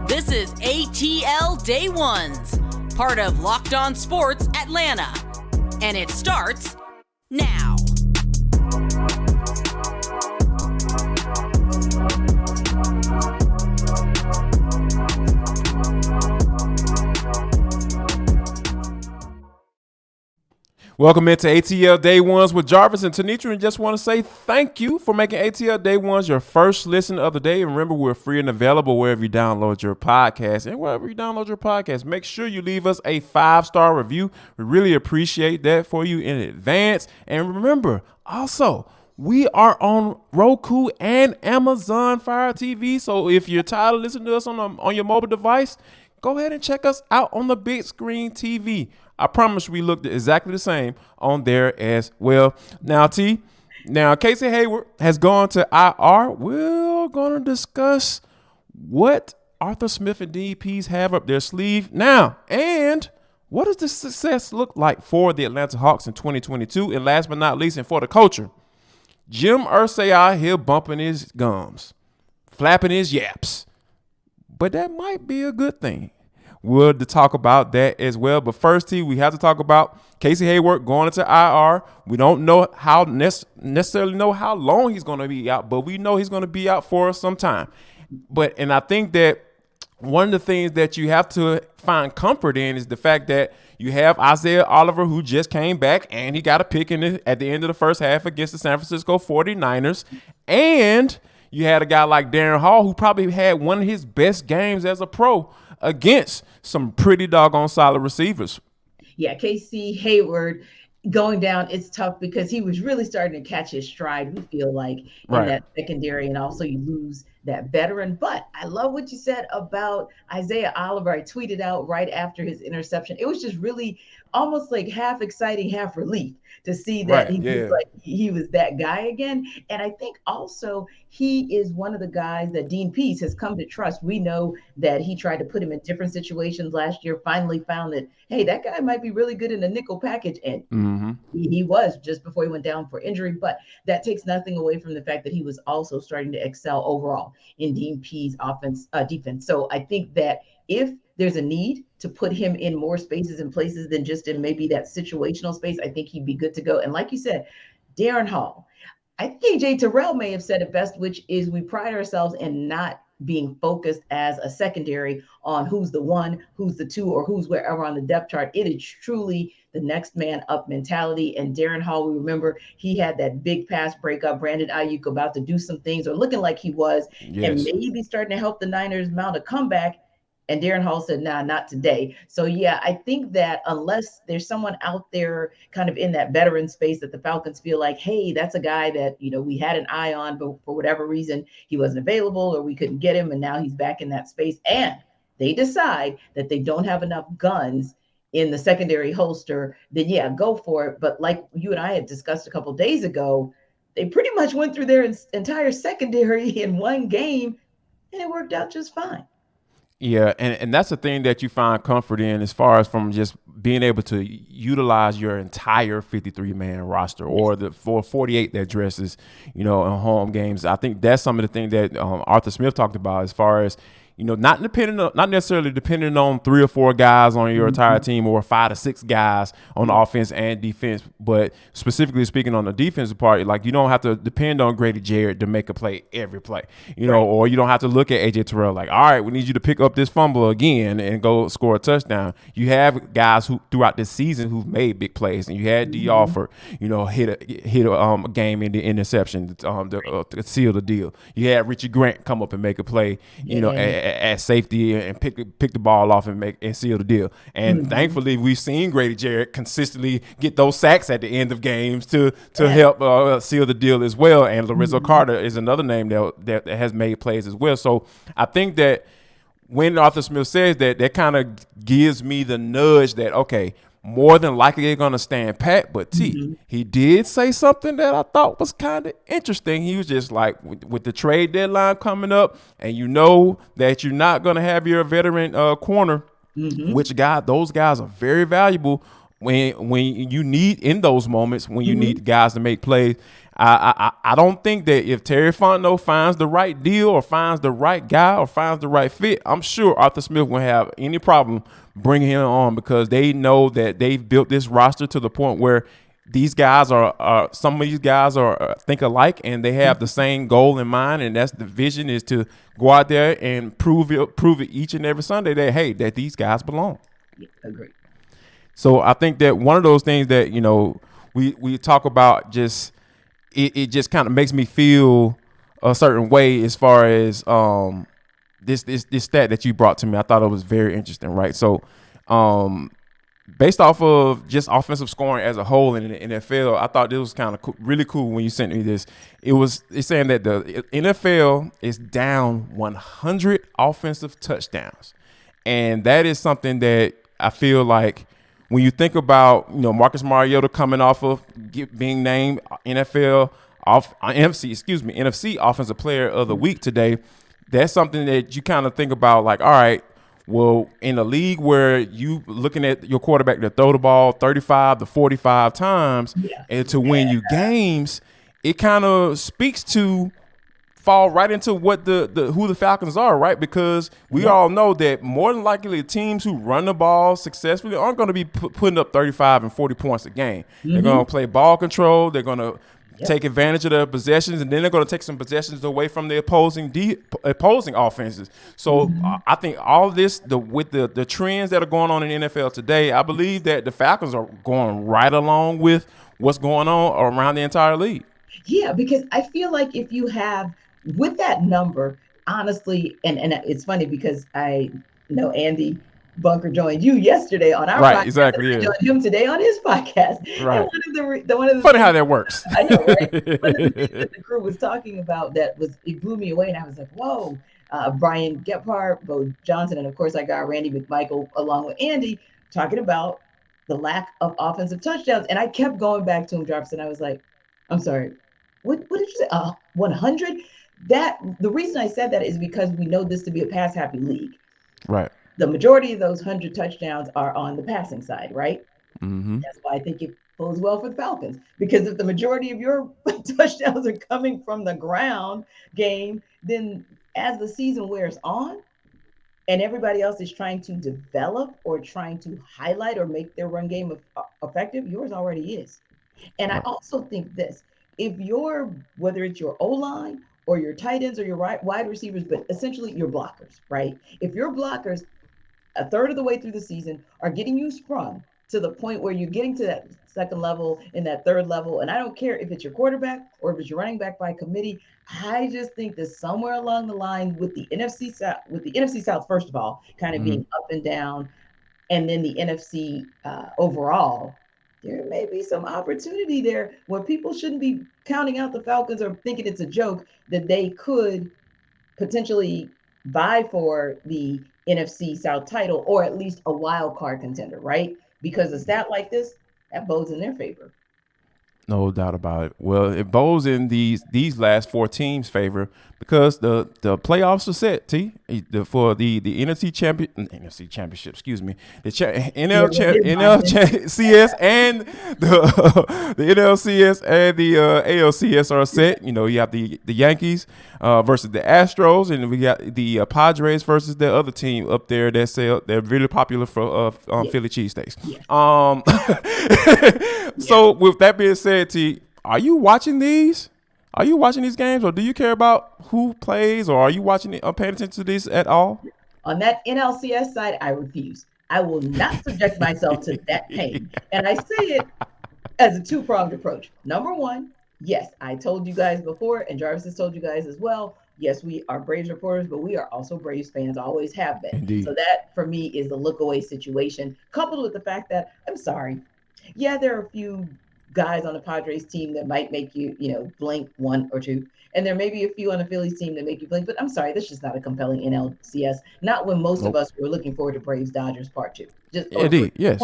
This is ATL Day Ones, part of Locked On Sports Atlanta. And it starts now. Welcome into ATL Day Ones with Jarvis and Tenitra, and just want to say thank you for making ATL Day Ones your first listen of the day. And remember, we're free and available wherever you download your podcast. And wherever you download your podcast, make sure you leave us a 5-star review. We really appreciate that for you in advance. And remember, also, we are on Roku and Amazon Fire TV. So if you're tired of listening to us on your mobile device, go ahead and check us out on the big screen TV. I promise we looked exactly the same on there as well. Now, Casey Heyward has gone to IR. We're going to discuss what Arthur Smith and DPs have up their sleeve now, and what does the success look like for the Atlanta Hawks in 2022? And last but not least, and for the culture, Jim Irsay out here bumping his gums, flapping his yaps. But that might be a good thing. We'll talk about that as well. But first, we have to talk about Casey Heyward going into IR. We don't know how necessarily know how long he's going to be out, but we know he's going to be out for some time. And I think that one of the things that you have to find comfort in is the fact that you have Isaiah Oliver, who just came back, and he got a pick at the end of the first half against the San Francisco 49ers. And you had a guy like Darren Hall, who probably had one of his best games as a pro against some pretty doggone solid receivers. Yeah, Casey Heyward going down, it's tough because he was really starting to catch his stride, we feel like, in that secondary, and also you lose that veteran. But I love what you said about Isaiah Oliver. I tweeted out right after his interception. It was just really almost like half exciting, half relief to see that he was that guy again. And I think also he is one of the guys that Dean Pease has come to trust. We know that he tried to put him in different situations last year, finally found that, hey, that guy might be really good in a nickel package. And he was just before he went down for injury. But that takes nothing away from the fact that he was also starting to excel overall in Dean Pease' defense. So I think that if there's a need to put him in more spaces and places than just in maybe that situational space, I think he'd be good to go. And like you said, Darren Hall, I think AJ Terrell may have said it best, which is we pride ourselves in not being focused as a secondary on who's the one, who's the two, or who's wherever on the depth chart. It is truly the next man up mentality. And Darren Hall, we remember he had that big pass breakup. Brandon Ayuk about to do some things, or looking like he was, and maybe starting to help the Niners mount a comeback. And Darren Hall said, nah, not today. So, yeah, I think that unless there's someone out there kind of in that veteran space that the Falcons feel like, hey, that's a guy that, we had an eye on, but for whatever reason, he wasn't available or we couldn't get him, and now he's back in that space. And they decide that they don't have enough guns in the secondary holster, then, yeah, go for it. But like you and I had discussed a couple of days ago, they pretty much went through their entire secondary in one game, and it worked out just fine. Yeah, and that's the thing that you find comfort in as far as from just being able to utilize your entire 53-man roster or the 48 that dresses, in home games. I think that's some of the things that Arthur Smith talked about as far as, not necessarily depending on 3 or 4 guys on your entire team or 5 to 6 guys on the offense and defense, but specifically speaking on the defensive part, like you don't have to depend on Grady Jarrett to make a play every play, or you don't have to look at AJ Terrell like, all right, we need you to pick up this fumble again and go score a touchdown. You have guys who throughout this season who've made big plays, and you had Alford, hit a game in the interception to seal the deal. You had Richie Grant come up and make a play, at safety and pick the ball off and seal the deal. And thankfully, we've seen Grady Jarrett consistently get those sacks at the end of games to help seal the deal as well. And Lorenzo Carter is another name that has made plays as well. So I think that when Arthur Smith says that kind of gives me the nudge that, okay, more than likely they're going to stand pat. But he did say something that I thought was kind of interesting. He was just like, with the trade deadline coming up, and that you're not going to have your veteran corner, which those guys are very valuable when you need in those moments when you need guys to make plays. I don't think that if Terry Fontenot finds the right deal or finds the right guy or finds the right fit, I'm sure Arthur Smith won't have any problem bringing him on, because they know that they've built this roster to the point where these guys are some of these guys are think alike, and they have the same goal in mind, and that's the vision is to go out there and prove it each and every Sunday that, hey, that these guys belong. Yeah, agree. So I think that one of those things that, you know, we talk about, just it just kind of makes me feel a certain way as far as this stat that you brought to me. I thought it was very interesting, right? So based off of just offensive scoring as a whole in the NFL, I thought this was kind of really cool when you sent me this. It's saying that the NFL is down 100 offensive touchdowns, and that is something that I feel like when you think about, you know, Marcus Mariota coming off of being named NFC Offensive Player of the Week today, that's something that you kind of think about, like, all right, well, in a league where you looking at your quarterback to throw the ball 35 to 45 times and to win you games, it kind of speaks to fall right into what who the Falcons are, right? Because we all know that more than likely teams who run the ball successfully aren't going to be putting up 35 and 40 points a game. They're going to play ball control. They're going to take advantage of their possessions, and then they're going to take some possessions away from the opposing offenses. So I think all this, with the trends that are going on in the NFL today, I believe that the Falcons are going right along with what's going on around the entire league. Yeah, because I feel like if you have, with that number, honestly, and it's funny because I know Andy Bunker joined you yesterday on our podcast. Exactly. I joined him today on his podcast. Right. And one of the funny how that works. I know, right? One of the things that the crew was talking about it blew me away, and I was like, whoa. Brian Gephardt, Bo Johnson, and of course I got Randy McMichael along with Andy talking about the lack of offensive touchdowns, and I kept going back to him, Jarvis, and I was like, I'm sorry, what did you say? 100? The reason I said that is because we know this to be a pass happy league. Right. The majority of those 100 touchdowns are on the passing side, right? Mm-hmm. That's why I think it bodes well for the Falcons, because if the majority of your touchdowns are coming from the ground game, then as the season wears on and everybody else is trying to develop or trying to highlight or make their run game effective, yours already is. And I also think this, whether it's your O-line or your tight ends or your wide receivers, but essentially your blockers, right? If your blockers a third of the way through the season are getting you sprung to the point where you're getting to that second level and that third level, and I don't care if it's your quarterback or if it's your running back by committee, I just think that somewhere along the line with the NFC South, first of all, kind of being up and down, and then the NFC overall, there may be some opportunity there where people shouldn't be counting out the Falcons or thinking it's a joke that they could potentially vie for the NFC South title or at least a wild card contender, right? Because a stat like this, that bodes in their favor. No doubt about it. Well, it bodes in these last four teams' favor because the playoffs are set. For the NFC championship. Excuse me, the NLCS and the NLCS and the ALCS are set. You know, you have the Yankees versus the Astros, and we got the Padres versus the other team up there they're really popular for Philly cheesesteaks. So with that being said, T, are you watching these? Are you watching these games, or do you care about who plays, or are you watching it, paying attention to this at all? On that NLCS side, I refuse. I will not subject myself to that pain. And I say it as a two-pronged approach. Number one, yes, I told you guys before, and Jarvis has told you guys as well, yes, we are Braves reporters, but we are also Braves fans, always have been. Indeed. So that, for me, is the look-away situation, coupled with the fact that, I'm sorry, yeah, there are a few guys on the Padres team that might make you, blink one or two. And there may be a few on the Phillies team that make you blink. But I'm sorry, this is just not a compelling NLCS. Not when most of us were looking forward to Braves-Dodgers Part 2. Indeed, yes.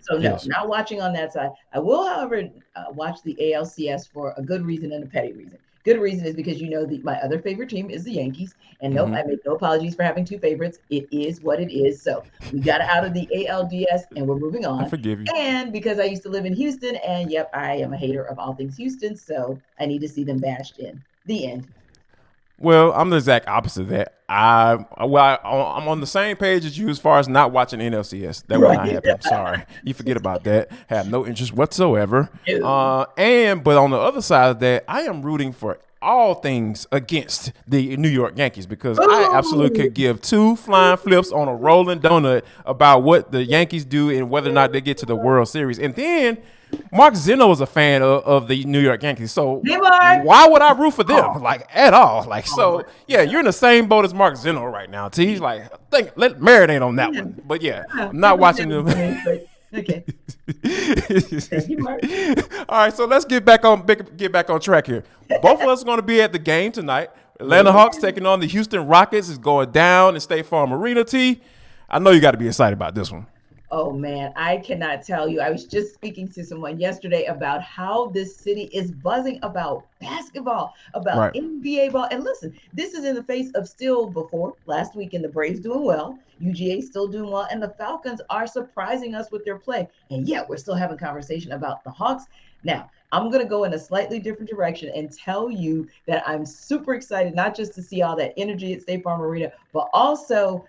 So no, not watching on that side. I will, however, watch the ALCS for a good reason and a petty reason. good reason is because my other favorite team is the Yankees. And nope, I make no apologies for having two favorites. It is what it is. So we got out of the ALDS and we're moving on. I forgive you. And because I used to live in Houston, and yep, I am a hater of all things Houston, so I need to see them bashed in. The end. Well, I'm the exact opposite of that. I'm on the same page as you as far as not watching NLCS. That will not happen. Sorry, you forget about that. Have no interest whatsoever. But on the other side of that, I am rooting for all things against the New York Yankees because I absolutely could give two flying flips on a rolling donut about what the Yankees do and whether or not they get to the World Series. And then Mark Zeno is a fan of the New York Yankees, so why would I root for them? Like at all? Like so, yeah, you're in the same boat as Mark Zeno right now. T. He's like, let marinate on that one. But yeah, I'm not watching them. Okay. Thank you, Mark. All right, so let's get back on track here. Both of us are going to be at the game tonight. Atlanta Hawks taking on the Houston Rockets is going down in State Farm Arena. T. I know you got to be excited about this one. Oh, man, I cannot tell you. I was just speaking to someone yesterday about how this city is buzzing about basketball, about NBA ball. And listen, this is in the face of still before last weekend, the Braves doing well, UGA still doing well, and the Falcons are surprising us with their play. And yet we're still having conversation about the Hawks. Now, I'm going to go in a slightly different direction and tell you that I'm super excited, not just to see all that energy at State Farm Arena, but also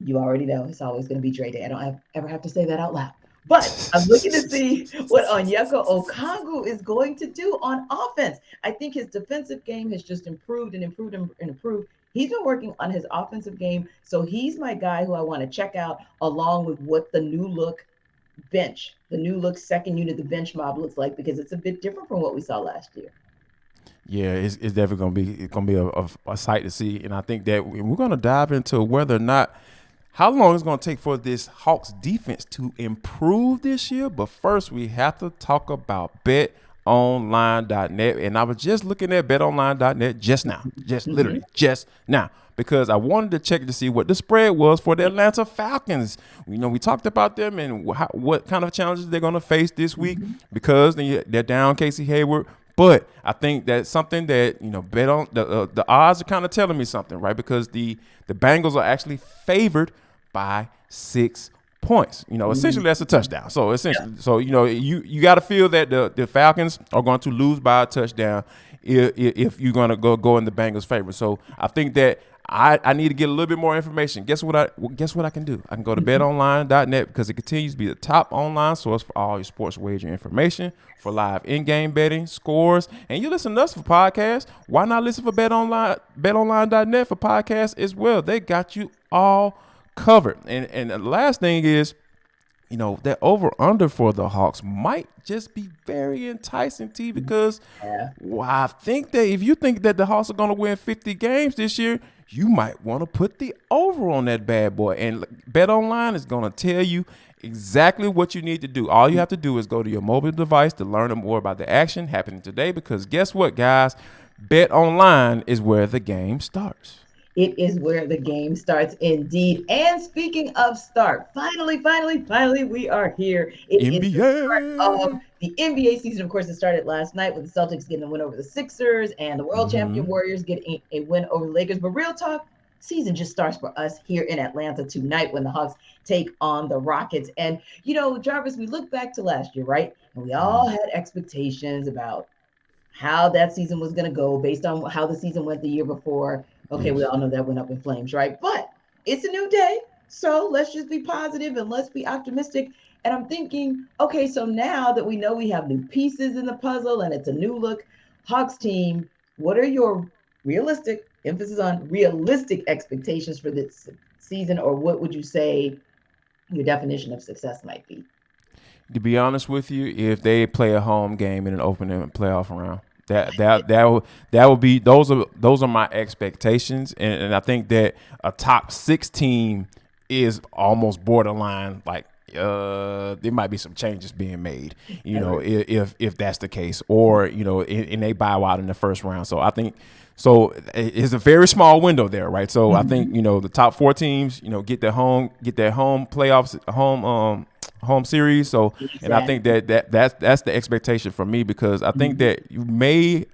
you already know it's always going to be Dre Day. I don't ever have to say that out loud. But I'm looking to see what Onyeka Okongwu is going to do on offense. I think his defensive game has just improved. He's been working on his offensive game. So he's my guy who I want to check out along with what the new look bench, the new look second unit, the bench mob looks like, because it's a bit different from what we saw last year. Yeah, it's definitely going to be a sight to see. And I think that we're going to dive into whether or not how long it's going to take for this Hawks defense to improve this year. But first, we have to talk about betonline.net. And I was just looking at betonline.net just now, literally just now, because I wanted to check to see what the spread was for the Atlanta Falcons. We talked about them and what kind of challenges they're going to face this week because they're down Casey Heyward. But I think that's something that, bet on the odds are kind of telling me something, right? Because the Bengals are actually favored by 6 points. Essentially that's a touchdown. So you got to feel that the Falcons are going to lose by a touchdown if you're going to go in the Bengals' favor. So I think that I need to get a little bit more information. Guess what I can do? I can go to betonline.net because it continues to be the top online source for all your sports wager information, for live in-game betting, scores, and you listen to us for podcasts. Why not listen for betonline.net for podcasts as well? They got you all covered. And the last thing is, that over-under for the Hawks might just be very enticing to you because I think that if you think that the Hawks are going to win 50 games this year, you might want to put the over on that bad boy. And BetOnline is going to tell you exactly what you need to do. All you have to do is go to your mobile device to learn more about the action happening today because guess what, guys? BetOnline is where the game starts. It is where the game starts indeed. And speaking of start, finally, we are here. It NBA. Is the start of the NBA season. Of course, it started last night with the Celtics getting a win over the Sixers and the world champion Warriors getting a win over the Lakers. But real talk, season just starts for us here in Atlanta tonight when the Hawks take on the Rockets. And, Jarvis, we look back to last year, right? And we all had expectations about how that season was going to go based on how the season went the year before. Okay, we all know that went up in flames, right? But it's a new day, so let's just be positive and let's be optimistic. And I'm thinking, okay, so now that we know we have new pieces in the puzzle and it's a new look Hawks team, what are your realistic, emphasis on realistic expectations for this season, or what would you say your definition of success might be? To be honest with you, if they play a home game in an opening playoff round, that would be those are my expectations, and I think that a top 6 team is almost borderline. Like there might be some changes being made, if that's the case, or and they bow out in the first round. So I think it's a very small window there, right? So I think the top 4 teams get their home playoffs home series. So exactly. And I think that's the expectation for me because I think that you may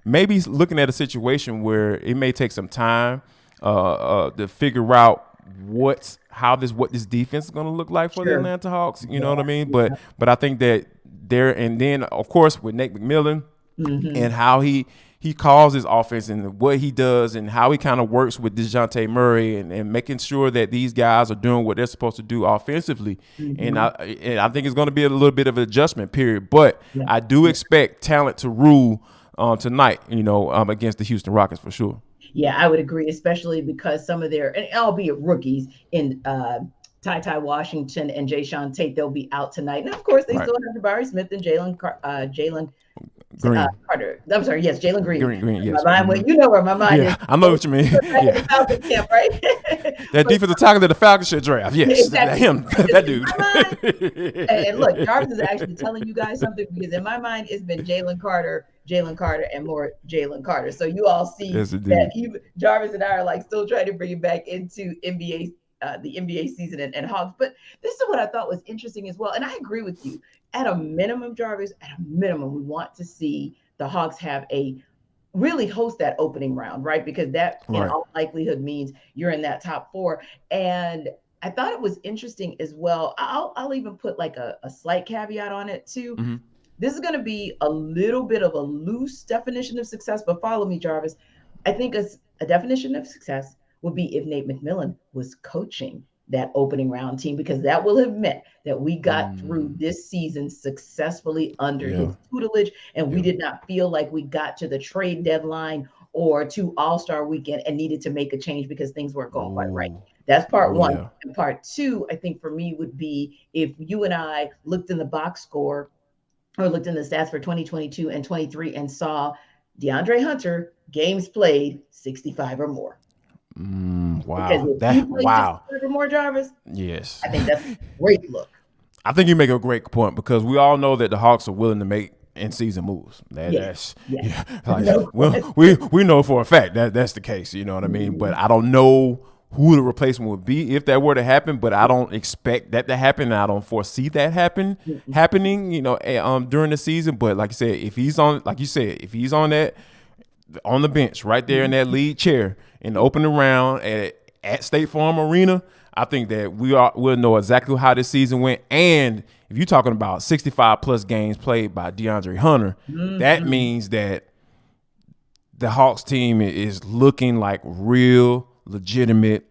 maybe looking at a situation where it may take some time to figure out what this defense is going to look like for the Atlanta Hawks. You know what I mean? But I think that and then of course with Nate McMillan and how he calls his offense and what he does and how he kind of works with Dejounte Murray and making sure that these guys are doing what they're supposed to do offensively. And I think it's going to be a little bit of an adjustment period. But I do expect talent to rule tonight, against the Houston Rockets for sure. Yeah, I would agree, especially because some of their, and albeit rookies in Ty Washington and Jayshawn Tate, they'll be out tonight. And of course, they still have Jabari Smith and Jalen Green. Carter. I'm sorry. Yes, Jalen Green. Green. Yes. My mind, you know where my mind is. I know what you mean. Falcons camp, right? That defensive tackle that the Falcons should draft. Yes, exactly. That dude. And look, Jarvis is actually telling you guys something because in my mind it's been Jalen Carter, and more Jalen Carter. So you all see that Jarvis and I are like still trying to bring it back into NBA. The NBA season and Hawks. But this is what I thought was interesting as well. And I agree with you. At a minimum, Jarvis, we want to see the Hawks really host that opening round, right? Because that in all likelihood means you're in that top 4. And I thought it was interesting as well. I'll even put like a slight caveat on it too. Mm-hmm. This is going to be a little bit of a loose definition of success, but follow me, Jarvis. I think a definition of success would be if Nate McMillan was coaching that opening round team, because that will have meant that we got through this season successfully under his tutelage, and we did not feel like we got to the trade deadline or to All-Star weekend and needed to make a change because things weren't going quite right. That's part one. Yeah. And part two, I think for me would be if you and I looked in the box score or looked in the stats for 2022 and 23 and saw DeAndre Hunter games played 65 or more. Wow. Wow. Or more, Jarvis. Yes. I think that's a great look. I think you make a great point because we all know that the Hawks are willing to make in-season moves. We know for a fact that that's the case. You know what I mean? But I don't know who the replacement would be if that were to happen. But I don't expect that to happen. And I don't foresee that happening. During the season. But like I said, if he's on that. On the bench right there in that lead chair in the opening round at State Farm Arena, I think that we'll know exactly how this season went. And if you're talking about 65 plus games played by DeAndre Hunter, that means that the Hawks team is looking like real legitimate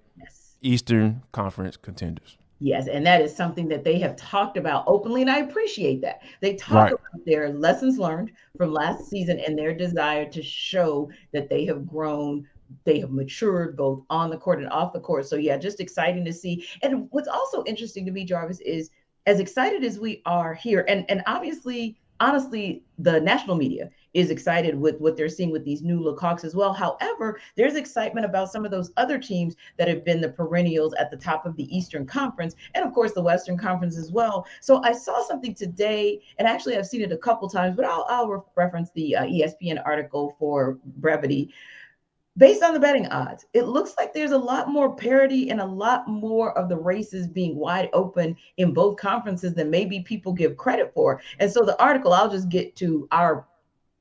Eastern Conference contenders. Yes, and that is something that they have talked about openly, and I appreciate that. They talk about their lessons learned from last season and their desire to show that they have grown, they have matured both on the court and off the court. So, yeah, just exciting to see. And what's also interesting to me, Jarvis, is as excited as we are here, and obviously, honestly, the national media is excited with what they're seeing with these new look Hawks as well. However, there's excitement about some of those other teams that have been the perennials at the top of the Eastern Conference and, of course, the Western Conference as well. So I saw something today, and actually I've seen it a couple times, but I'll reference the ESPN article for brevity. Based on the betting odds, it looks like there's a lot more parity and a lot more of the races being wide open in both conferences than maybe people give credit for. And so the article, I'll just get to our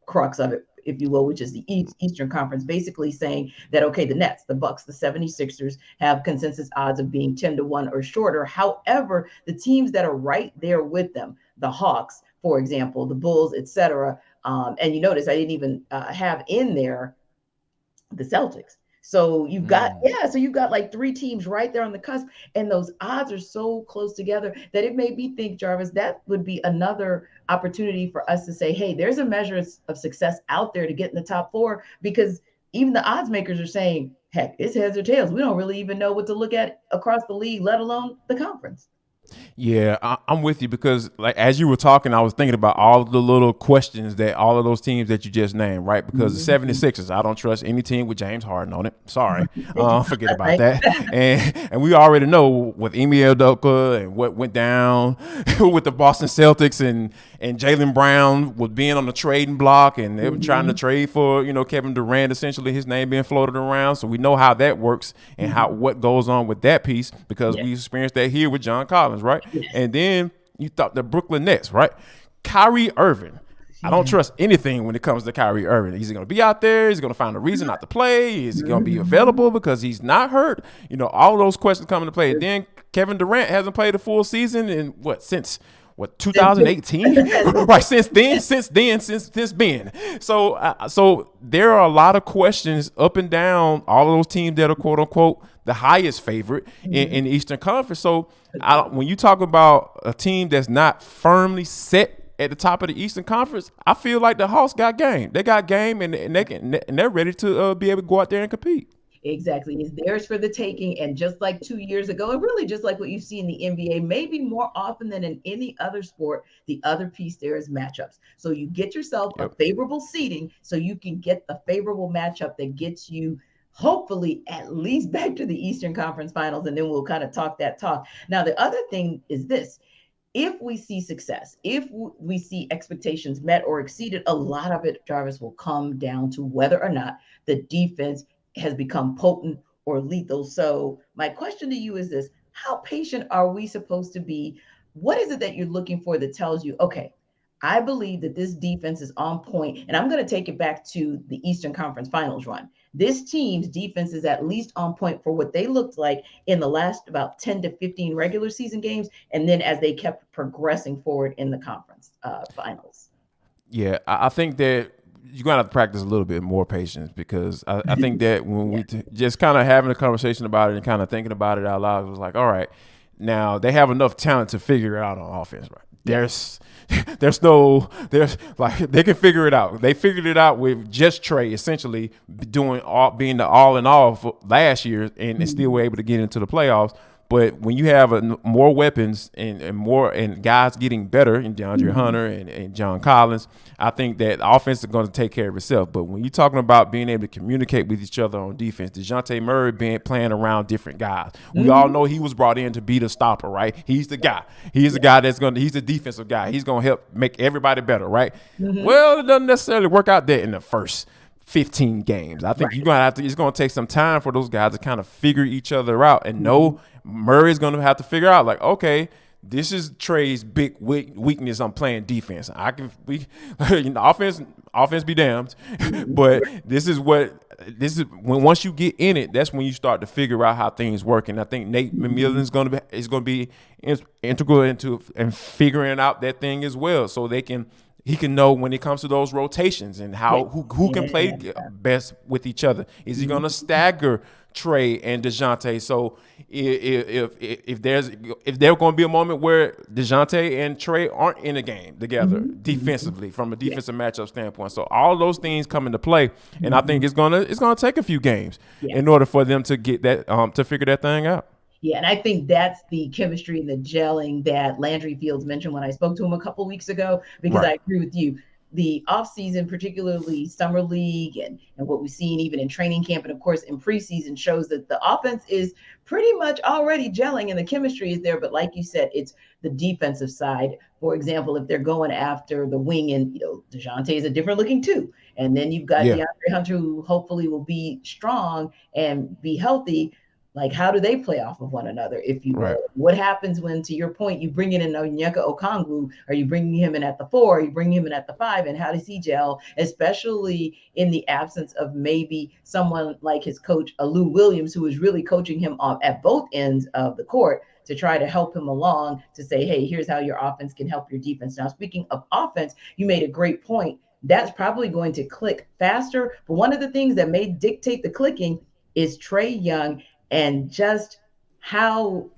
crux of it, if you will, which is the Eastern Conference, basically saying that, okay, the Nets, the Bucks, the 76ers have consensus odds of being 10-1 or shorter. However, the teams that are right there with them, the Hawks, for example, the Bulls, etc. And you notice I didn't even have in there the Celtics. So you've got, like 3 teams right there on the cusp, and those odds are so close together that it made me think, Jarvis, that would be another opportunity for us to say, hey, there's a measure of success out there to get in the top 4, because even the odds makers are saying, heck, it's heads or tails. We don't really even know what to look at across the league, let alone the conference. Yeah, I'm with you because, like, as you were talking, I was thinking about all of the little questions that all of those teams that you just named, right? Because the 76ers, I don't trust any team with James Harden on it. Sorry. Forget about that. And we already know with Ime Udoka and what went down with the Boston Celtics and Jaylen Brown was being on the trading block, and they were trying to trade for, Kevin Durant, essentially his name being floated around. So we know how that works and what goes on with that piece because we experienced that here with John Collins, right? Yes. And then you thought the Brooklyn Nets, right? Kyrie Irving I don't trust anything when it comes to Kyrie Irving. Is he going to be out there? Is he going to find a reason not to play? Is he going to be available because he's not hurt? All of those questions come into play. Then Kevin Durant hasn't played a full season in since 2018? Right, since then. So there are a lot of questions up and down all of those teams that are quote unquote the highest favorite in the Eastern Conference. So when you talk about a team that's not firmly set at the top of the Eastern Conference, I feel like the Hawks got game. They got game, and they're ready to be able to go out there and compete. Exactly. It's theirs for the taking. And just like 2 years ago, and really just like what you see in the NBA, maybe more often than in any other sport, the other piece there is matchups. So you get yourself a favorable seeding so you can get the favorable matchup that gets you hopefully at least back to the Eastern Conference Finals, and then we'll kind of talk that talk. Now, the other thing is this. If we see success, if we see expectations met or exceeded, a lot of it, Jarvis, will come down to whether or not the defense has become potent or lethal. So my question to you is this: how patient are we supposed to be? What is it that you're looking for that tells you, okay, I believe that this defense is on point? And I'm going to take it back to the Eastern Conference Finals run. This team's defense is at least on point for what they looked like in the last about 10 to 15 regular season games, and then as they kept progressing forward in the conference finals. Yeah, I think that you're going to have to practice a little bit more patience, because I think that when we just kind of having a conversation about it and kind of thinking about it out loud, it was like, all right, now they have enough talent to figure it out on offense, right? They can figure it out. They figured it out with just Trae essentially being the all in all for last year, and still were able to get into the playoffs. But when you have more weapons and guys getting better, in DeAndre Hunter and John Collins, I think that offense is going to take care of itself. But when you're talking about being able to communicate with each other on defense, Dejounte Murray playing around different guys. We all know he was brought in to be the stopper, right? He's the guy. He's the guy he's the defensive guy. He's going to help make everybody better, right? Well, it doesn't necessarily work out there in the first 15 games. I think you're going to have to. It's going to take some time for those guys to kind of figure each other out, and know Murray's going to have to figure out, like, okay, this is Trae's big weakness. I'm playing defense. Offense be damned, but this is when once you get in it, that's when you start to figure out how things work. And I think Nate McMillan is going to be integral into and figuring out that thing as well, so he can know when it comes to those rotations and who can play best with each other. Is he going to stagger Trae and Dejounte? So if there's going to be a moment where Dejounte and Trae aren't in a game together defensively, from a defensive matchup standpoint, so all those things come into play, and I think it's gonna take a few games in order for them to get that to figure that thing out. Yeah, and I think that's the chemistry and the gelling that Landry Fields mentioned when I spoke to him a couple weeks ago, because I agree with you. The offseason, particularly summer league and what we've seen even in training camp and, of course, in preseason, shows that the offense is pretty much already gelling and the chemistry is there. But like you said, it's the defensive side. For example, if they're going after the wing, and, Dejounte is a different looking two. And then you've got DeAndre Hunter, who hopefully will be strong and be healthy. Like, how do they play off of one another, if you will? What happens when, to your point, you bring in Onyeka Okongwu? Are you bringing him in at the 4? Are you bringing him in at the 5? And how does he gel, especially in the absence of maybe someone like his coach, Lou Williams, who is really coaching him at both ends of the court to try to help him along, to say, hey, here's how your offense can help your defense. Now, speaking of offense, you made a great point. That's probably going to click faster. But one of the things that may dictate the clicking is Trae Young, and just how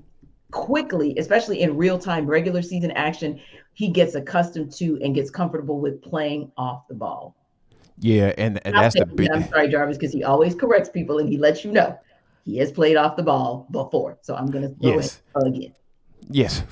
quickly, especially in real-time regular season action, he gets accustomed to and gets comfortable with playing off the ball. Yeah, and that's the big. I'm sorry, Jarvis, because he always corrects people and he lets you know he has played off the ball before. So I'm going to throw it again. Yes,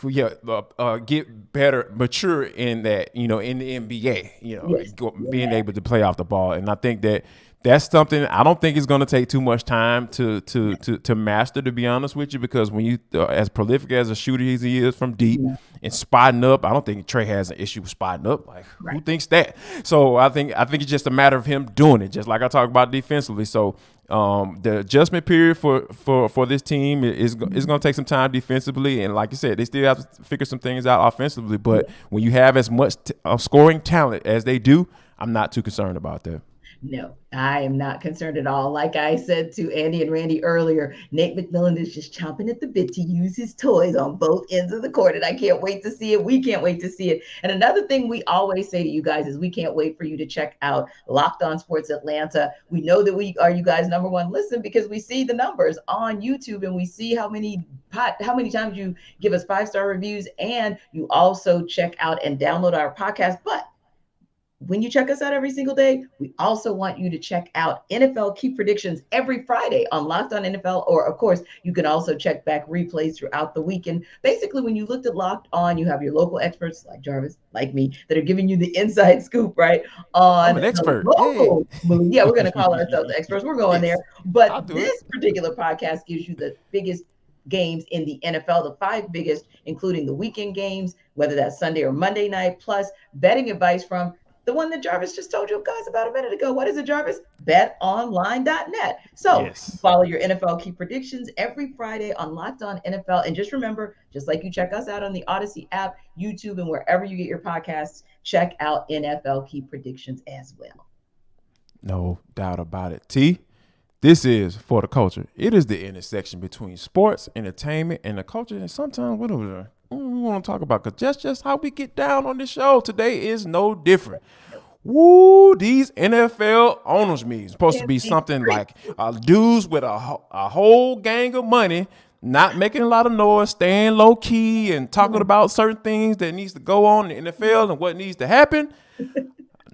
get better, mature in that, in the NBA, being able to play off the ball. And I think that that's something I don't think it's going to take too much time to master, to be honest with you, because when you as prolific as a shooter as he is from deep and spotting up, I don't think Trae has an issue with spotting up. Like, who thinks that? So I think it's just a matter of him doing it, just like I talked about defensively. So the adjustment period for this team is going to take some time defensively, and like you said, they still have to figure some things out offensively. But when you have as much scoring talent as they do, I'm not too concerned about that. No, I am not concerned at all. Like I said to Andy and Randy earlier, Nate McMillan is just chomping at the bit to use his toys on both ends of the court. And I can't wait to see it. We can't wait to see it. And another thing we always say to you guys is we can't wait for you to check out Locked On Sports Atlanta. We know that we are you guys' number one listen because we see the numbers on YouTube and we see how many times you give us 5-star reviews, and you also check out and download our podcast. But when you check us out every single day, we also want you to check out NFL Key Predictions every Friday on Locked On NFL, or of course, you can also check back replays throughout the weekend. Basically, when you looked at Locked On, you have your local experts like Jarvis, like me, that are giving you the inside scoop, right? I'm an expert. Yeah, we're going to call ourselves experts. We're going there. But this particular podcast gives you the biggest games in the NFL, the 5 biggest, including the weekend games, whether that's Sunday or Monday night, plus betting advice from the one that Jarvis just told you guys about a minute ago. What is it, Jarvis? BetOnline.net. So follow your NFL Key Predictions every Friday on Locked On NFL. And just remember, just like you check us out on the Odyssey app, YouTube, and wherever you get your podcasts, check out NFL Key Predictions as well. No doubt about it. T, this is For the Culture. It is the intersection between sports, entertainment, and the culture. And sometimes we want to talk about, because that's just how we get down on this show. Today is no different. Woo, these NFL owners meetings supposed to be something like dudes with a whole gang of money, not making a lot of noise, staying low key, and talking about certain things that needs to go on in the NFL and what needs to happen.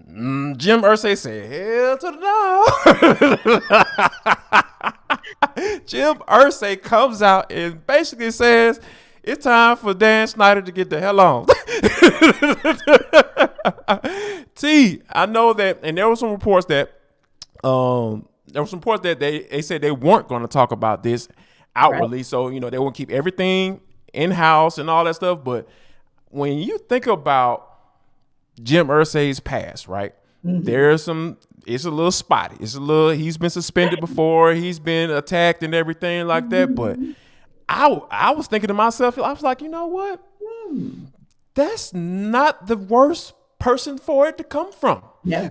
Jim Irsay said, hell to the no. Jim Irsay comes out and basically says, it's time for Dan Snyder to get the hell on. T, I know that, and there were some reports that they said they weren't going to talk about this outwardly. Right. So, they won't keep everything in-house and all that stuff. But when you think about Jim Irsay's past, right, it's a little spotty. He's been suspended before. He's been attacked and everything like that. But I was thinking to myself, I was like, you know what? That's not the worst person for it to come from. Yeah.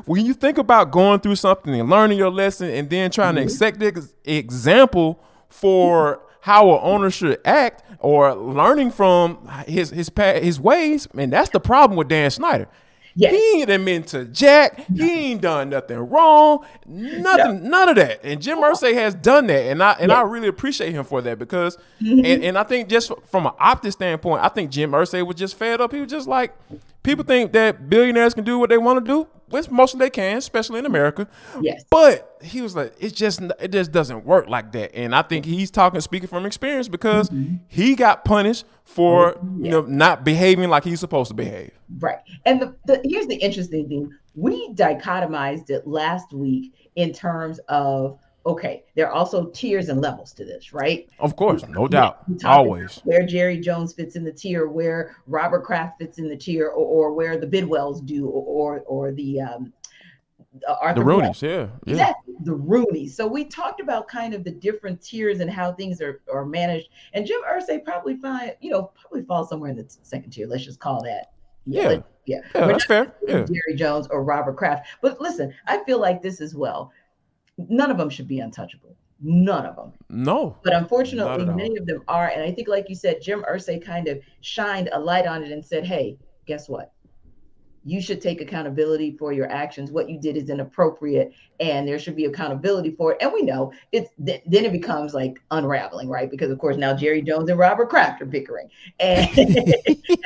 When you think about going through something and learning your lesson and then trying to set the example for how an owner should act, or learning from his ways, man, that's the problem with Dan Snyder. Yes. He ain't admitting to jack. He ain't done nothing wrong. None of that. And Jim Irsay has done that, and I really appreciate him for that, because and I think just from an optics standpoint, I think Jim Irsay was just fed up. He was just like, people think that billionaires can do what they want to do, which mostly they can, especially in America. Yes. But he was like, it just doesn't work like that. And I think he's speaking from experience, because he got punished for not behaving like he's supposed to behave. Right. And here's the interesting thing. We dichotomized it last week in terms of, okay, there are also tiers and levels to this, right? Of course, no doubt, always. Where Jerry Jones fits in the tier, where Robert Kraft fits in the tier, or where the Bidwells do, or the Arthur Rooneys, yeah. Exactly, the Rooneys. So we talked about kind of the different tiers and how things are managed. And Jim Irsay probably falls somewhere in the second tier. Let's just call that. Yeah, that's fair. Yeah. Jerry Jones or Robert Kraft. But listen, I feel like this as well. None of them should be untouchable. None of them. No. But unfortunately, many of them are. And I think, like you said, Jim Irsay kind of shined a light on it and said, hey, guess what? You should take accountability for your actions. What you did is inappropriate, and there should be accountability for it. And we know then it becomes like unraveling, right? Because of course now Jerry Jones and Robert Kraft are bickering, and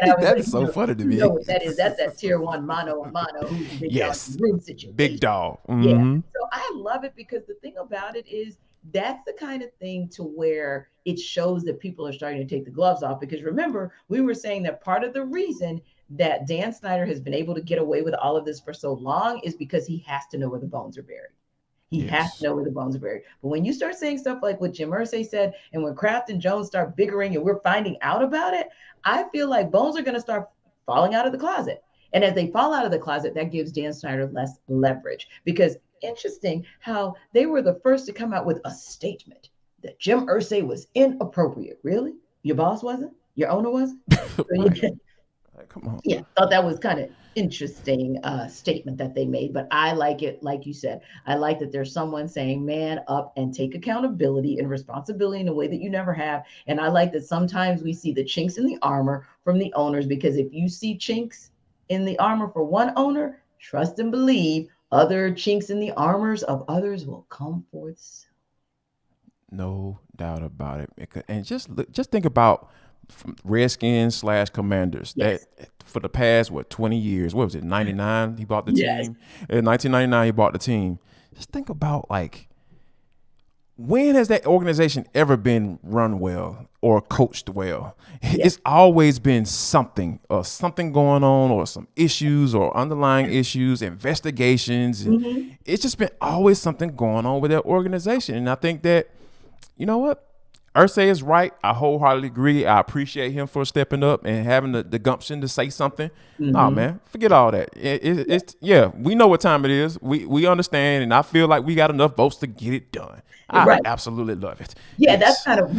that's so funny to me. You know what that is? That's that tier one mano a mano, who's the big dog room situation. Big dog. Yeah. So I love it, because the thing about it is that's the kind of thing to where it shows that people are starting to take the gloves off. Because remember, we were saying that part of the reason that Dan Snyder has been able to get away with all of this for so long is because he has to know where the bones are buried. He has to know where the bones are buried. But when you start saying stuff like what Jim Irsay said, and when Kraft and Jones start bickering and we're finding out about it, I feel like bones are going to start falling out of the closet. And as they fall out of the closet, that gives Dan Snyder less leverage. Because interesting how they were the first to come out with a statement that Jim Irsay was inappropriate. Really? Your boss wasn't? Your owner wasn't? Come on. Yeah, thought that was kind of interesting statement that they made, but I like it. Like you said, I like that there's someone saying man up and take accountability and responsibility in a way that you never have. And I like that sometimes we see the chinks in the armor from the owners, because if you see chinks in the armor for one owner, trust and believe other chinks in the armors of others will come forth. No doubt about it. And just think about Redskins / Commanders. Yes. That for the past 20 years. What was it? 99 he bought the Yes. team. In 1999 he bought the team. Just think about, like, when has that organization ever been run well or coached well? Yes. It's always been something going on, or some issues or underlying issues, investigations. Mm-hmm. It's just been always something going on with that organization. And I think that, you know what? Irsay is right. I wholeheartedly agree. I appreciate him for stepping up and having the gumption to say something. Mm-hmm. Oh, man, forget all that. It's we know what time it is. We understand, and I feel like we got enough votes to get it done. I absolutely love it. Yeah, yes. That's kind of,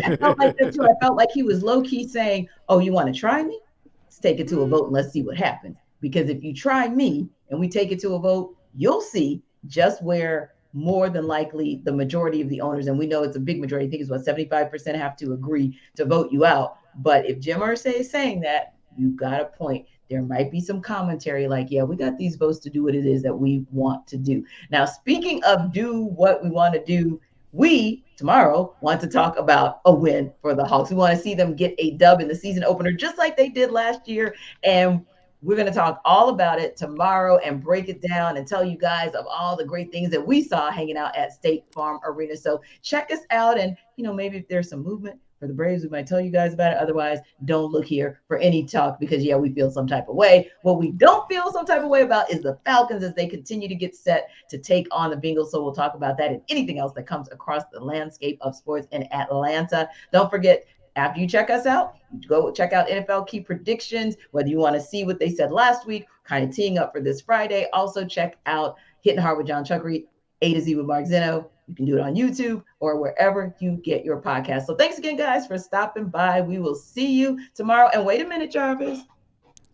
I felt like that too. I felt like he was low-key saying, oh, you want to try me? Let's take it to a vote and let's see what happens. Because if you try me and we take it to a vote, you'll see just where more than likely the majority of the owners, and we know it's a big majority, I think it's 75% have to agree to vote you out. But if Jim Irsay is saying that, you've got a point. There might be some commentary like, yeah, we got these votes to do what it is that we want to do. Now, speaking of do what we want to do, we tomorrow want to talk about a win for the Hawks. We want to see them get a dub in the season opener, just like they did last year. And we're going to talk all about it tomorrow and break it down and tell you guys of all the great things that we saw hanging out at State Farm Arena. So check us out, and maybe if there's some movement for the Braves, we might tell you guys about it. Otherwise, don't look here for any talk, because we feel some type of way. What we don't feel some type of way about is the Falcons as they continue to get set to take on the Bengals. So we'll talk about that and anything else that comes across the landscape of sports in Atlanta. Don't forget, after you check us out, go check out NFL Key Predictions, whether you want to see what they said last week, kind of teeing up for this Friday. Also check out Hitting Hard with John Chuckery, A to Z with Mark Zeno. You can do it on YouTube or wherever you get your podcast. So thanks again, guys, for stopping by. We will see you tomorrow. And wait a minute, Jarvis.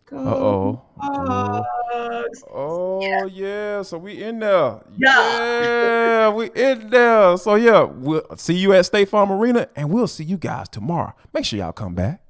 Oh, yeah. So we in there. Yeah, we in there. So, we'll see you at State Farm Arena, and we'll see you guys tomorrow. Make sure y'all come back.